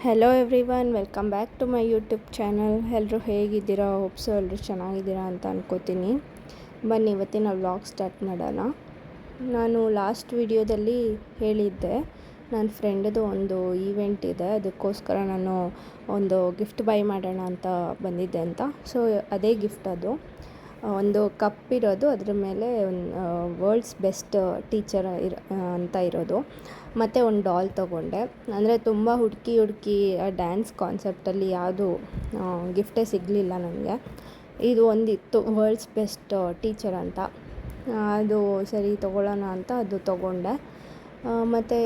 Hello everyone, welcome back to my YouTube channel. ಎಲ್ಲರೂ ಹೇಗಿದ್ದೀರಾ? ಹೋಪ್ಸು ಎಲ್ಲರೂ ಚೆನ್ನಾಗಿದ್ದೀರಾ ಅಂತ ಅನ್ಕೋತೀನಿ. ಬನ್ನಿ ಇವತ್ತಿನ ವ್ಲಾಗ್ ಸ್ಟಾರ್ಟ್ ಮಾಡೋಣ. ನಾನು ಲಾಸ್ಟ್ ವಿಡಿಯೋದಲ್ಲಿ ಹೇಳಿದ್ದೆ ನನ್ನ ಫ್ರೆಂಡ್ದು ಒಂದು ಈವೆಂಟ್ ಇದೆ, ಅದಕ್ಕೋಸ್ಕರ ನಾನು ಒಂದು ಗಿಫ್ಟ್ ಬೈ ಮಾಡೋಣ ಅಂತ ಬಂದಿದ್ದೆ ಅಂತ. ಸೊ ಅದೇ ಗಿಫ್ಟ್ ಅದು ಒಂದು ಕಪ್ ಇರೋದು, ಅದ್ರ ಮೇಲೆ ವರ್ಲ್ಡ್ಸ್ ಬೆಸ್ಟ್ ಟೀಚರ್ ಅಂತ ಇರೋದು, ಮತ್ತು ಒಂದು ಡಾಲ್ ತೊಗೊಂಡೆ. ಅಂದರೆ ತುಂಬ ಹುಡುಕಿ ಡ್ಯಾನ್ಸ್ ಕಾನ್ಸೆಪ್ಟಲ್ಲಿ ಯಾವುದು ಗಿಫ್ಟೇ ಸಿಗಲಿಲ್ಲ ನನಗೆ. ಇದು ಒಂದಿತ್ತು ವರ್ಲ್ಡ್ಸ್ ಬೆಸ್ಟ್ ಟೀಚರ್ ಅಂತ, ಅದು ಸರಿ ತೊಗೊಳ್ಳೋಣ ಅಂತ ಅದು ತೊಗೊಂಡೆ. ಮತ್ತು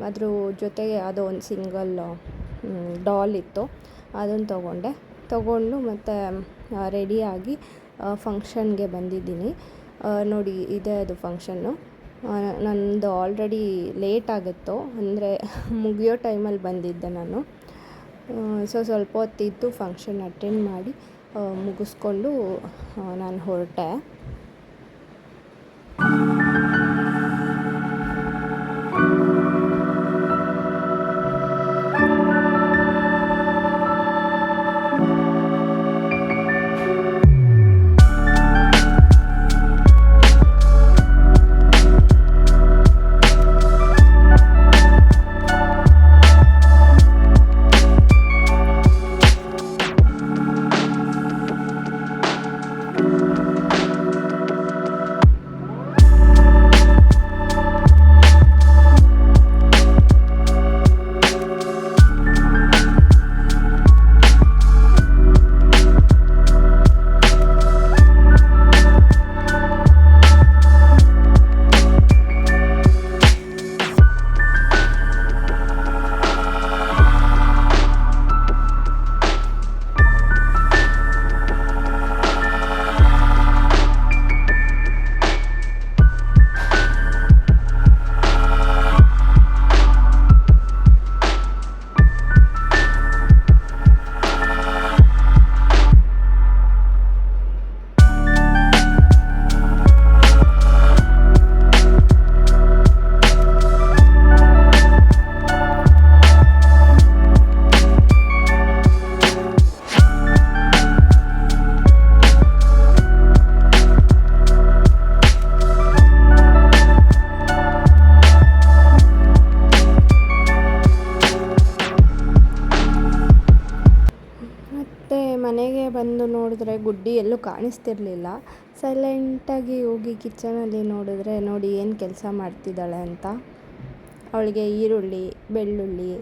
ಅದ್ರ ಜೊತೆಗೆ ಯಾವುದೋ ಒಂದು ಸಿಂಗಲ್ ಡಾಲ್ ಇತ್ತು, ಅದನ್ನು ತೊಗೊಂಡು ಮತ್ತು ರೆಡಿಯಾಗಿ ಫಂಕ್ಷನ್ಗೆ ಬಂದಿದ್ದೀನಿ. ನೋಡಿ ಇದೇ ಅದು ಫಂಕ್ಷನ್ನು. ನಂದು ಆಲ್ರೆಡಿ ಲೇಟ್ ಆಗಿತ್ತು, ಅಂದರೆ ಮುಗಿಯೋ ಟೈಮಲ್ಲಿ ಬಂದಿದ್ದೆ ನಾನು. ಸ್ವಲ್ಪ ಹೊತ್ತಿದ್ದು ಫಂಕ್ಷನ್ ಅಟೆಂಡ್ ಮಾಡಿ ಮುಗಿಸ್ಕೊಂಡು ನಾನು ಹೊರಟೆ. ಮನೆಗೆ ಬಂದು ನೋಡಿದ್ರೆ ಗುಡ್ಡಿ ಎಲ್ಲೂ ಕಾಣಿಸ್ತಿರ್ಲಿಲ್ಲ. ಸೈಲೆಂಟಾಗಿ ಹೋಗಿ ಕಿಚನಲ್ಲಿ ನೋಡಿದ್ರೆ ನೋಡಿ ಏನು ಕೆಲಸ ಮಾಡ್ತಿದ್ದಾಳೆ ಅಂತ. ಅವಳಿಗೆ ಈರುಳ್ಳಿ, ಬೆಳ್ಳುಳ್ಳಿ,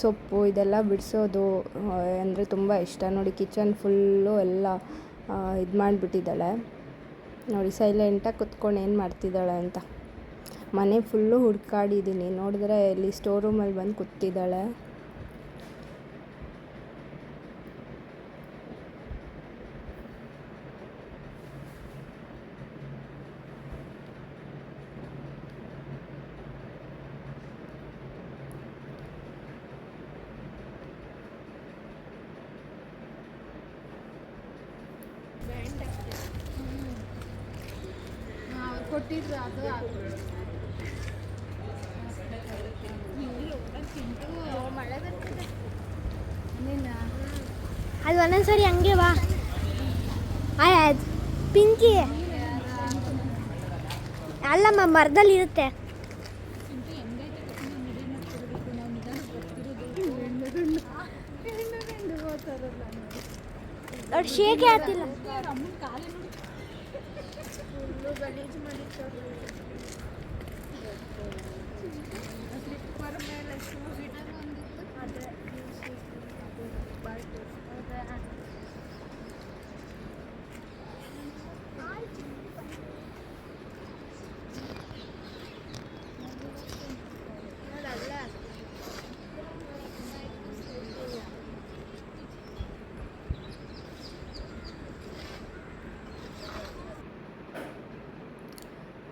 ಸೊಪ್ಪು ಇದೆಲ್ಲ ಬಿಡಿಸೋದು ಅಂದರೆ ತುಂಬ ಇಷ್ಟ. ನೋಡಿ ಕಿಚನ್ ಫುಲ್ಲು ಎಲ್ಲ ಇದು ಮಾಡಿಬಿಟ್ಟಿದ್ದಾಳೆ. ನೋಡಿ ಸೈಲೆಂಟಾಗಿ ಕುತ್ಕೊಂಡು ಏನು ಮಾಡ್ತಿದ್ದಾಳೆ ಅಂತ. ಮನೆ ಫುಲ್ಲು ಹುಡ್ಕಾಡಿದ್ದೀನಿ, ನೋಡಿದ್ರೆ ಇಲ್ಲಿ ಸ್ಟೋರ್ ರೂಮಲ್ಲಿ ಬಂದು ಕೂತಿದ್ದಾಳೆ. ಕೊಟ್ಟಿದ್ರು ಅದು ಮಳೆ ಬರ್ತದೆ. ಅದು ಒಂದೊಂದ್ಸರಿ ಹಂಗೆ ಬಾ ಆಯ್ತು. ಪಿಂಕಿ ಅಲ್ಲಮ್ಮ ಮರದಲ್ಲಿ ಇರುತ್ತೆ. ಅವ್ರು ಶೇಕೆ ಆಗ್ತಿಲ್ಲ. ಗಲೀಜು ಮಾಡಿರ್ತಾರೆ. ಸ್ಲಿಪ್ಪರ್ ಮೇಲೆ ಶೂಸ್ ಇಡೋದು ಒಂದಿತ್ತು, ಅದೇ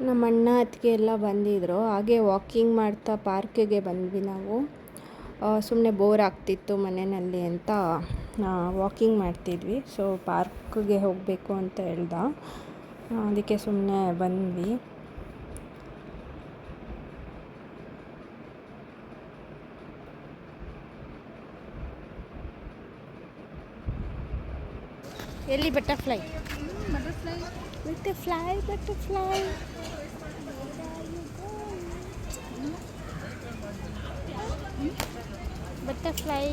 ನಮ್ಮ ಅಣ್ಣ ಅತ್ತಿಗೆ ಎಲ್ಲ ಬಂದಿದ್ದರು. ಹಾಗೆ ವಾಕಿಂಗ್ ಮಾಡ್ತಾ ಪಾರ್ಕಿಗೆ ಬಂದ್ವಿ ನಾವು. ಸುಮ್ಮನೆ ಬೋರ್ ಆಗ್ತಿತ್ತು ಮನೆಯಲ್ಲಿ ಅಂತ ವಾಕಿಂಗ್ ಮಾಡ್ತಿದ್ವಿ. ಸೊ ಪಾರ್ಕಿಗೆ ಹೋಗಬೇಕು ಅಂತ ಹೇಳ್ದ, ಅದಕ್ಕೆ ಸುಮ್ಮನೆ ಬಂದ್ವಿ. ಎಲ್ಲಿ butterfly butterfly. Butterfly butterfly butterfly.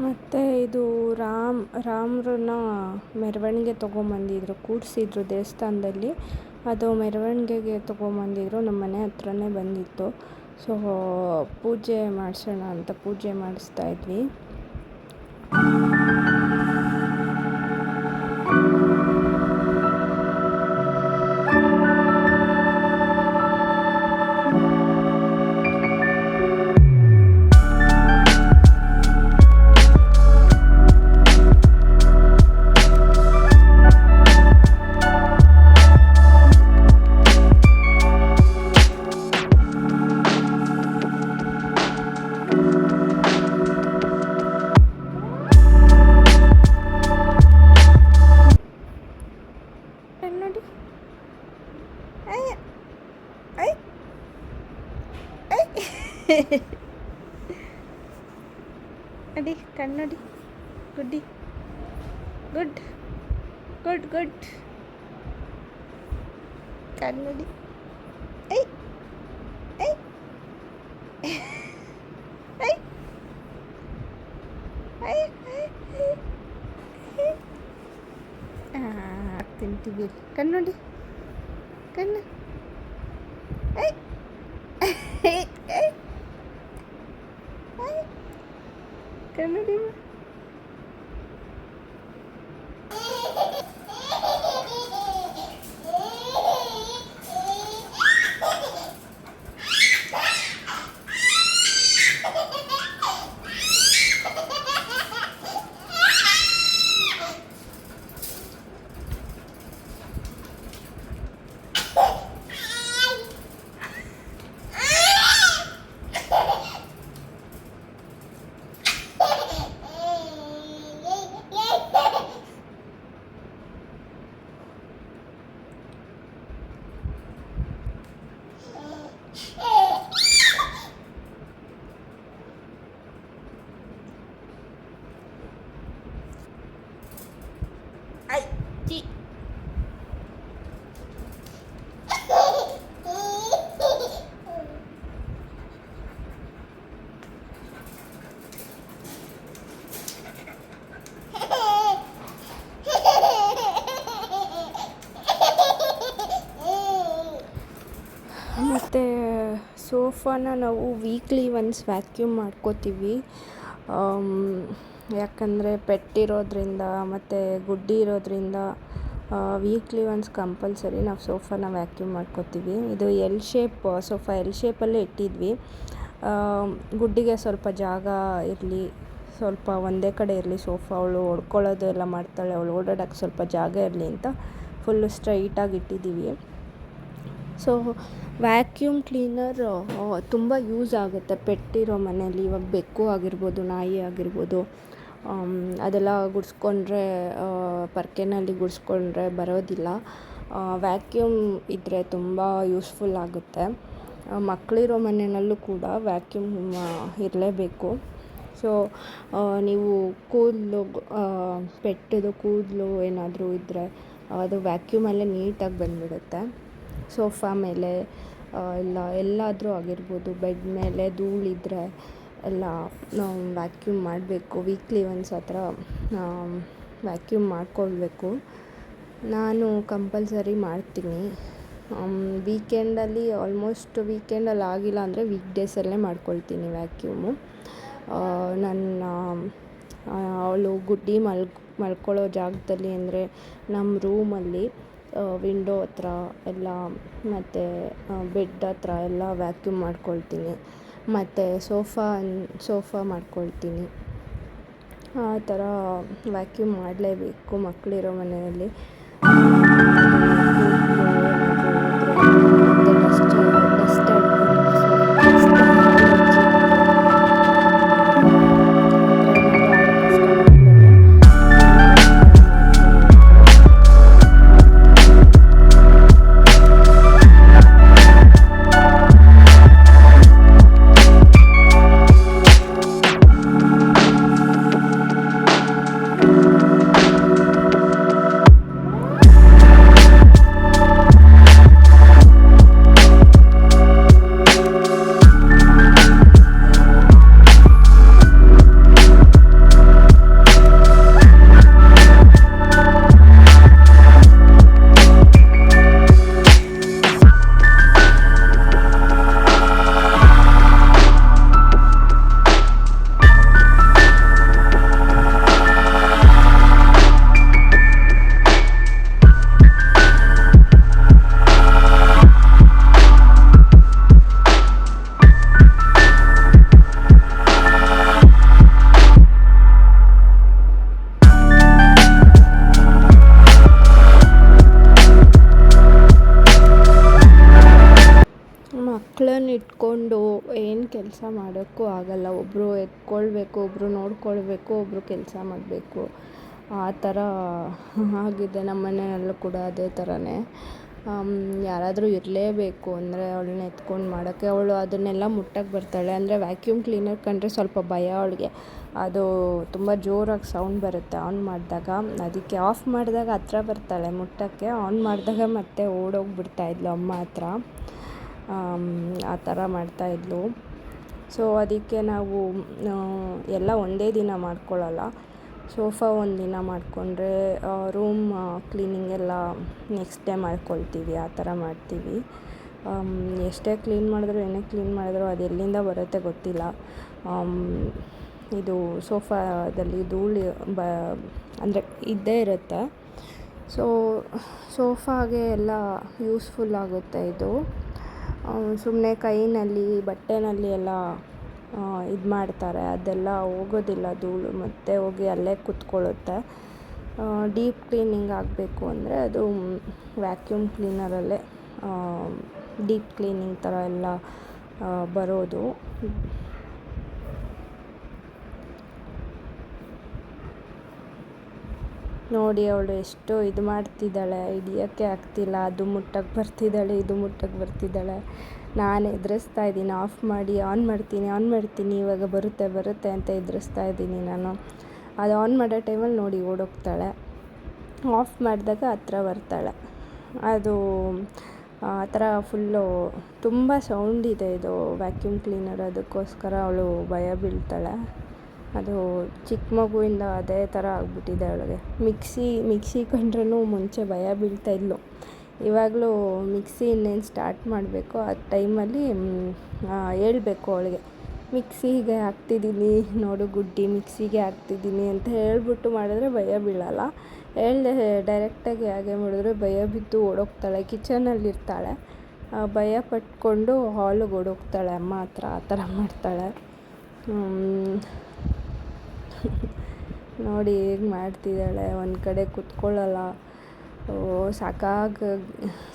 ಮತ್ತು ಇದು ರಾಮ್ರನ್ನ ಮೆರವಣಿಗೆ ತೊಗೊಂಬಂದಿದ್ರು, ಕೂಡಿಸಿದ್ರು ದೇವಸ್ಥಾನದಲ್ಲಿ. ಅದು ಮೆರವಣಿಗೆಗೆ ತೊಗೊಂಬಂದಿದ್ರು, ನಮ್ಮ ಮನೆ ಹತ್ರನೇ ಬಂದಿತ್ತು. ಸೊ ಪೂಜೆ ಮಾಡಿಸೋಣ ಅಂತ ಪೂಜೆ ಮಾಡಿಸ್ತಾ ಇದ್ವಿ. ಕನ್ನಡಿ ಅಡಿ ಕನ್ನಡಿ ಗುಡ್ಡಿ ಗುಡ್ ಗುಡ್ ಗುಡ್ ಕನ್ನಡಿ ಐ ಐ ಐ ಐ ಹಾಕ್ತೀನಿ ಟಿವಿಲಿ ಕನ್ನಡಿ ಕಣ್ಣು ಐ ಐ ಐ ಐ ಕನ್ನಡಿ ಮತ್ತು ಸೋಫಾನ ನಾವು ವೀಕ್ಲಿ ಒನ್ಸ್ ವ್ಯಾಕ್ಯೂಮ್ ಮಾಡ್ಕೋತೀವಿ. ಯಾಕಂದರೆ ಪೆಟ್ಟಿರೋದ್ರಿಂದ ಮತ್ತು ಗುಡ್ಡಿ ಇರೋದ್ರಿಂದ ವೀಕ್ಲಿ ಒನ್ಸ್ ಕಂಪಲ್ಸರಿ ನಾವು ಸೋಫಾನ ವ್ಯಾಕ್ಯೂಮ್ ಮಾಡ್ಕೋತೀವಿ. ಇದು ಎಲ್ ಶೇಪ್ ಸೋಫಾ, ಎಲ್ ಶೇಪಲ್ಲೇ ಇಟ್ಟಿದ್ವಿ. ಗುಡ್ಡಿಗೆ ಸ್ವಲ್ಪ ಜಾಗ ಇರಲಿ, ಸ್ವಲ್ಪ ಒಂದೇ ಕಡೆ ಇರಲಿ ಸೋಫಾ, ಅವಳು ಹೊಡ್ಕೊಳ್ಳೋದು ಎಲ್ಲ ಮಾಡ್ತಾಳೆ, ಅವಳು ಓಡಾಡೋಕ್ಕೆ ಸ್ವಲ್ಪ ಜಾಗ ಇರಲಿ ಅಂತ ಫುಲ್ಲು ಸ್ಟ್ರೈಟಾಗಿ ಇಟ್ಟಿದ್ದೀವಿ. ಸೊ ವ್ಯಾಕ್ಯೂಮ್ ಕ್ಲೀನರ್ ತುಂಬ ಯೂಸ್ ಆಗುತ್ತೆ ಪೆಟ್ಟಿರೋ ಮನೆಯಲ್ಲಿ. ಇವಾಗ ಬೆಕ್ಕು ಆಗಿರ್ಬೋದು, ನಾಯಿ ಆಗಿರ್ಬೋದು, ಅದೆಲ್ಲ ಗುಡಿಸ್ಕೊಂಡ್ರೆ, ಪರ್ಕೆನಲ್ಲಿ ಗುಡಿಸ್ಕೊಂಡ್ರೆ ಬರೋದಿಲ್ಲ. ವ್ಯಾಕ್ಯೂಮ್ ಇದ್ದರೆ ತುಂಬ ಯೂಸ್ಫುಲ್ ಆಗುತ್ತೆ. ಮಕ್ಕಳಿರೋ ಮನೆಯಲ್ಲೂ ಕೂಡ ವ್ಯಾಕ್ಯೂಮ್ ಇರಲೇಬೇಕು. ಸೊ ನೀವು ಕೂದಲು, ಪೆಟ್ಟದು ಕೂದಲು ಏನಾದರೂ ಇದ್ದರೆ ಅದು ವ್ಯಾಕ್ಯೂಮಲ್ಲೇ ನೀಟಾಗಿ ಬಂದುಬಿಡುತ್ತೆ. ಸೋಫಾ ಮೇಲೆ ಎಲ್ಲಾದರೂ ಆಗಿರ್ಬೋದು, ಬೆಡ್ ಮೇಲೆ ಧೂಳಿದ್ರೆ ಎಲ್ಲ ವ್ಯಾಕ್ಯೂಮ್ ಮಾಡಬೇಕು. ವೀಕ್ಲಿ ಒನ್ಸ್ ಆ ಥರ ವ್ಯಾಕ್ಯೂಮ್ ಮಾಡಿಕೊಳ್ಬೇಕು. ನಾನು ಕಂಪಲ್ಸರಿ ಮಾಡ್ತೀನಿ. ವೀಕೆಂಡಲ್ಲಿ ವೀಕೆಂಡಲ್ಲಿ ಆಗಿಲ್ಲ ಅಂದರೆ ವೀಕ್ ಡೇಸಲ್ಲೇ ಮಾಡ್ಕೊಳ್ತೀನಿ ವ್ಯಾಕ್ಯೂಮು. ನನ್ನ ಅವಳು ಗುಡ್ಡಿ ಮಲ್ಕೊಳ್ಳೋ ಜಾಗದಲ್ಲಿ ಅಂದರೆ ನಮ್ಮ ರೂಮಲ್ಲಿ ವಿಂಡೋ ಹತ್ರ ಎಲ್ಲ ಮತ್ತು ಬೆಡ್ ಹತ್ರ ಎಲ್ಲ ವ್ಯಾಕ್ಯೂಮ್ ಮಾಡ್ಕೊಳ್ತೀನಿ. ಮತ್ತು ಸೋಫಾ ಮಾಡ್ಕೊಳ್ತೀನಿ. ಆ ಥರ ವ್ಯಾಕ್ಯೂಮ್ ಮಾಡಲೇಬೇಕು ಮಕ್ಕಳಿರೋ ಮನೆಯಲ್ಲಿ. ಮಕ್ಕಳನ್ನ ಇಟ್ಕೊಂಡು ಏನು ಕೆಲಸ ಮಾಡೋಕ್ಕೂ ಆಗಲ್ಲ. ಒಬ್ಬರು ಎತ್ಕೊಳ್ಬೇಕು, ಒಬ್ಬರು ನೋಡ್ಕೊಳ್ಬೇಕು, ಒಬ್ಬರು ಕೆಲಸ ಮಾಡಬೇಕು. ಆ ಥರ ಆಗಿದೆ. ನಮ್ಮ ಮನೆಯಲ್ಲೂ ಕೂಡ ಅದೇ ಥರನೇ. ಯಾರಾದರೂ ಇರಲೇಬೇಕು ಅಂದರೆ ಅವಳನ್ನ ಎತ್ಕೊಂಡು ಮಾಡೋಕ್ಕೆ. ಅವಳು ಅದನ್ನೆಲ್ಲ ಮುಟ್ಟಕ್ಕೆ ಬರ್ತಾಳೆ. ಅಂದರೆ ವ್ಯಾಕ್ಯೂಮ್ ಕ್ಲೀನರ್ ಕಂಡ್ರೆ ಸ್ವಲ್ಪ ಭಯ ಅವಳಿಗೆ. ಅದು ತುಂಬ ಜೋರಾಗಿ ಸೌಂಡ್ ಬರುತ್ತೆ ಆನ್ ಮಾಡಿದಾಗ. ಅದಕ್ಕೆ ಆಫ್ ಮಾಡಿದಾಗ ಹತ್ರ ಬರ್ತಾಳೆ ಮುಟ್ಟಕ್ಕೆ. ಆನ್ ಮಾಡಿದಾಗ ಮತ್ತೆ ಓಡೋಗಿಬಿಡ್ತಾಯಿದ್ಲು ಅಮ್ಮ ಹತ್ರ. ಆ ಥರ ಮಾಡ್ತಾಯಿದ್ಲು. ಸೊ ಅದಕ್ಕೆ ನಾವು ಎಲ್ಲ ಒಂದೇ ದಿನ ಮಾಡ್ಕೊಳ್ಳಲ್ಲ. ಸೋಫಾ ಒಂದಿನ ಮಾಡಿಕೊಂಡ್ರೆ ರೂಮ್ ಕ್ಲೀನಿಂಗ್ ಎಲ್ಲ ನೆಕ್ಸ್ಟ್ ಡೇ ಮಾಡ್ಕೊಳ್ತೀವಿ. ಆ ಥರ ಮಾಡ್ತೀವಿ. ಎಷ್ಟೇ ಕ್ಲೀನ್ ಮಾಡಿದ್ರು ಏನೇ ಕ್ಲೀನ್ ಮಾಡಿದ್ರು ಅದು ಎಲ್ಲಿಂದ ಬರುತ್ತೆ ಗೊತ್ತಿಲ್ಲ. ಇದು ಸೋಫಾದಲ್ಲಿ ಧೂಳು ಅಂದರೆ ಇದ್ದೇ ಇರುತ್ತೆ. ಸೊ ಸೋಫಾಗೆ ಎಲ್ಲ ಯೂಸ್ಫುಲ್ ಆಗುತ್ತೆ ಇದು. ಸುಮ್ಮನೆ ಕೈಯಲ್ಲಿ ಬಟ್ಟೆನಲ್ಲಿ ಎಲ್ಲ ಇದು ಮಾಡ್ತಾರೆ, ಅದೆಲ್ಲ ಹೋಗೋದಿಲ್ಲ ಧೂಳು, ಮತ್ತೆ ಹೋಗಿ ಅಲ್ಲೇ ಕೂತ್ಕೊಳ್ಳುತ್ತೆ. ಡೀಪ್ ಕ್ಲೀನಿಂಗ್ ಆಗಬೇಕು ಅಂದರೆ ಅದು ವ್ಯಾಕ್ಯೂಮ್ ಕ್ಲೀನರಲ್ಲೇ ಡೀಪ್ ಕ್ಲೀನಿಂಗ್ ಥರ ಎಲ್ಲ ಬರೋದು. ನೋಡಿ ಅವಳು ಎಷ್ಟು ಇದು ಮಾಡ್ತಿದ್ದಾಳೆ, ಹಿಡಿಯೋಕ್ಕೆ ಆಗ್ತಿಲ್ಲ. ಅದು ಮುಟ್ಟಕ್ಕೆ ಬರ್ತಿದ್ದಾಳೆ, ಇದು ಮುಟ್ಟಕ್ಕೆ ಬರ್ತಿದ್ದಾಳೆ. ನಾನು ಎದುರಿಸ್ತಾ ಇದ್ದೀನಿ, ಆಫ್ ಮಾಡಿ ಆನ್ ಮಾಡ್ತೀನಿ ಇವಾಗ ಬರುತ್ತೆ ಅಂತ ಎದುರಿಸ್ತಾ ಇದ್ದೀನಿ ನಾನು. ಅದು ಆನ್ ಮಾಡೋ ಟೈಮಲ್ಲಿ ನೋಡಿ ಓಡೋಗ್ತಾಳೆ, ಆಫ್ ಮಾಡಿದಾಗ ಹತ್ರ ಬರ್ತಾಳೆ. ಅದು ಆ ಥರ ಫುಲ್ಲು ತುಂಬ ಸೌಂಡ್ ಇದೆ ಇದು ವ್ಯಾಕ್ಯೂಮ್ ಕ್ಲೀನರ್. ಅದಕ್ಕೋಸ್ಕರ ಅವಳು ಭಯ ಬೀಳ್ತಾಳೆ. ಅದು ಚಿಕ್ಕ ಮಗುವಿಂದ ಅದೇ ಥರ ಆಗಿಬಿಟ್ಟಿದೆ ಅವಳಿಗೆ. ಮಿಕ್ಸಿ ಕಂಡ್ರೂ ಮುಂಚೆ ಭಯ ಬೀಳ್ತಾಯಿದ್ಲು. ಇವಾಗಲೂ ಮಿಕ್ಸಿ ಇನ್ನೇನು ಸ್ಟಾರ್ಟ್ ಮಾಡಬೇಕು ಆ ಟೈಮಲ್ಲಿ ಹೇಳ್ಬೇಕು ಅವಳಿಗೆ, ಮಿಕ್ಸಿಗೆ ಹಾಕ್ತಿದ್ದೀನಿ ನೋಡು ಗುಡ್ಡಿ, ಮಿಕ್ಸಿಗೆ ಹಾಕ್ತಿದ್ದೀನಿ ಅಂತ ಹೇಳ್ಬಿಟ್ಟು ಮಾಡಿದ್ರೆ ಭಯ ಬೀಳಲ್ಲ. ಹೇಳ್ದೆ ಡೈರೆಕ್ಟಾಗಿ ಹಾಗೆ ಮಾಡಿದ್ರೆ ಭಯ ಬಿದ್ದು ಓಡೋಗ್ತಾಳೆ. ಕಿಚನಲ್ಲಿರ್ತಾಳೆ, ಭಯ ಪಟ್ಕೊಂಡು ಹಾಲಿಗೆ ಓಡೋಗ್ತಾಳೆ ಅಮ್ಮ ಹತ್ರ. ಆ ಥರ ಮಾಡ್ತಾಳೆ. ನೋಡಿ ಹೇಗೆ ಮಾಡ್ತಿದ್ದಾಳೆ, ಒಂದು ಕಡೆ ಕೂತ್ಕೊಳ್ಳಲ್ಲ.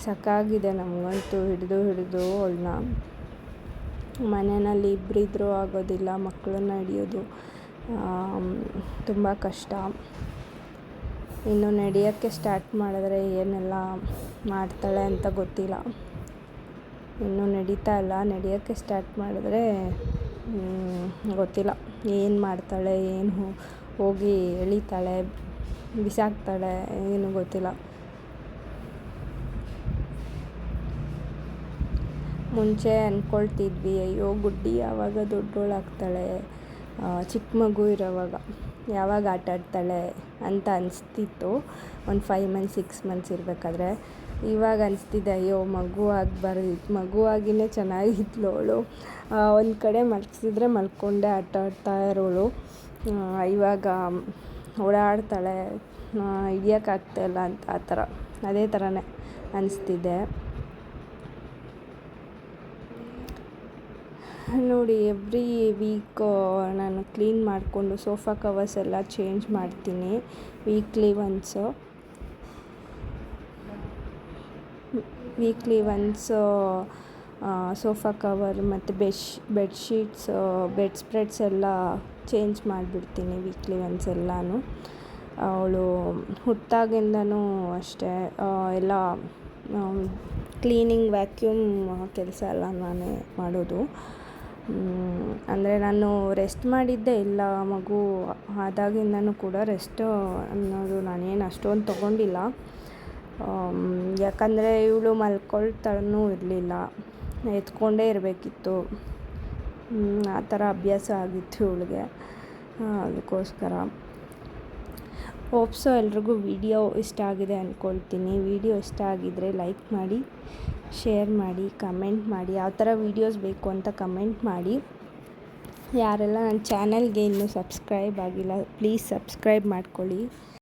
ಸಾಕಾಗಿದೆ ನಮಗಂತೂ ಹಿಡಿದು ಅವಳನ್ನ. ಮನೆಯಲ್ಲಿ ಇಬ್ಬರಿದ್ರೂ ಆಗೋದಿಲ್ಲ, ಮಕ್ಕಳನ್ನ ಹಿಡಿಯೋದು ತುಂಬ ಕಷ್ಟ. ಇನ್ನು ನಡೆಯೋಕ್ಕೆ ಸ್ಟಾರ್ಟ್ ಮಾಡಿದ್ರೆ ಏನೆಲ್ಲ ಮಾಡ್ತಾಳೆ ಅಂತ ಗೊತ್ತಿಲ್ಲ. ಇನ್ನೂ ನಡೀತಾ ಇಲ್ಲ, ನಡೆಯೋಕ್ಕೆ ಸ್ಟಾರ್ಟ್ ಮಾಡಿದ್ರೆ ಗೊತ್ತಿಲ್ಲ ಏನು ಮಾಡ್ತಾಳೆ, ಏನು ಹೋಗಿ ಎಳಿತಾಳೆ, ಬಿಸಾಕ್ತಾಳೆ, ಏನು ಗೊತ್ತಿಲ್ಲ. ಮುಂಚೆ ಅಂದ್ಕೊಳ್ತಿದ್ವಿ ಅಯ್ಯೋ ಗುಡ್ಡಿ ಯಾವಾಗ ದೊಡ್ಡೋಳಾಗ್ತಾಳೆ, ಚಿಕ್ಕ ಮಗು ಇರೋವಾಗ ಯಾವಾಗ ಆಟ ಆಡ್ತಾಳೆ ಅಂತ ಅನಿಸ್ತಿತ್ತು. ಒಂದು 5 ಮಂತ್ಸ್ 6 ಮಂತ್ಸ್ ಇರಬೇಕಾದ್ರೆ. ಇವಾಗ ಅನಿಸ್ತಿದೆ ಅಯ್ಯೋ ಮಗು ಆಗಬಾರ್ದಿತ್ತು, ಮಗುವಾಗಿಯೇ ಚೆನ್ನಾಗಿದ್ಲು ಅವಳು. ಒಂದು ಕಡೆ ಮಲಗಿಸಿದ್ರೆ ಮಲ್ಕೊಂಡೇ ಆಟ ಆಡ್ತಾ ಇರೋಳು. ಇವಾಗ ಓಡಾಡ್ತಾಳೆ, ಹಿಡಿಯೋಕ್ಕಾಗ್ತಾಯಿಲ್ಲ ಅಂತ ಆ ಥರ ಅದೇ ಥರನೇ ಅನಿಸ್ತಿದೆ. ನೋಡಿ ಎವ್ರಿ ವೀಕ್ ನಾನು ಕ್ಲೀನ್ ಮಾಡಿಕೊಂಡು ಸೋಫಾ ಕವರ್ಸ್ ಎಲ್ಲ ಚೇಂಜ್ ಮಾಡ್ತೀನಿ ವೀಕ್ಲಿ ಒನ್ಸು ಸೋಫಾ ಕವರ್ ಮತ್ತು ಬೆಡ್ಶೀಟ್ಸ್ ಬೆಡ್ ಸ್ಪ್ರೆಡ್ಸ್ ಎಲ್ಲ ಚೇಂಜ್ ಮಾಡಿಬಿಡ್ತೀನಿ ವೀಕ್ಲಿ ಒನ್ಸ್ ಎಲ್ಲನೂ. ಅವಳು ಹುಟ್ಟಾಗಿಂದನೂ ಅಷ್ಟೇ ಎಲ್ಲ ಕ್ಲೀನಿಂಗ್ ವ್ಯಾಕ್ಯೂಮ್ ಕೆಲಸ ಎಲ್ಲ ನಾನೇ ಮಾಡೋದು. ಅಂದರೆ ನಾನು ರೆಸ್ಟ್ ಮಾಡಿದ್ದೇ ಇಲ್ಲ, ಮಗು ಆದಾಗಿಂದನೂ ಕೂಡ ರೆಸ್ಟ್ ಅನ್ನೋದು ನಾನೇನು ಅಷ್ಟೊಂದು ತೊಗೊಂಡಿಲ್ಲ. ಯಾಕಂದರೆ ಇವಳು ಮಲ್ಕೊಳ್ತಾನೂ ಇರಲಿಲ್ಲ, ಎತ್ಕೊಂಡೇ ಇರಬೇಕಿತ್ತು. ಆ ಥರ ಅಭ್ಯಾಸ ಆಗಿತ್ತು ಇವಳಿಗೆ. ಅದಕ್ಕೋಸ್ಕರ ಹೋಪ್ಸೋ ಎಲ್ರಿಗೂ ವಿಡಿಯೋ ಇಷ್ಟ ಆಗಿದೆ ಅಂದ್ಕೊಳ್ತೀನಿ. ವಿಡಿಯೋ ಇಷ್ಟ ಆಗಿದ್ದರೆ ಲೈಕ್ ಮಾಡಿ, ಶೇರ್ ಮಾಡಿ, ಕಮೆಂಟ್ ಮಾಡಿ. ಯಾವ ಥರ ವೀಡಿಯೋಸ್ ಬೇಕು ಅಂತ ಕಮೆಂಟ್ ಮಾಡಿ. ಯಾರೆಲ್ಲ ನನ್ನ ಚಾನಲ್ಗೆ ಇನ್ನೂ ಸಬ್ಸ್ಕ್ರೈಬ್ ಆಗಿಲ್ಲ ಪ್ಲೀಸ್ ಸಬ್ಸ್ಕ್ರೈಬ್ ಮಾಡ್ಕೊಳ್ಳಿ.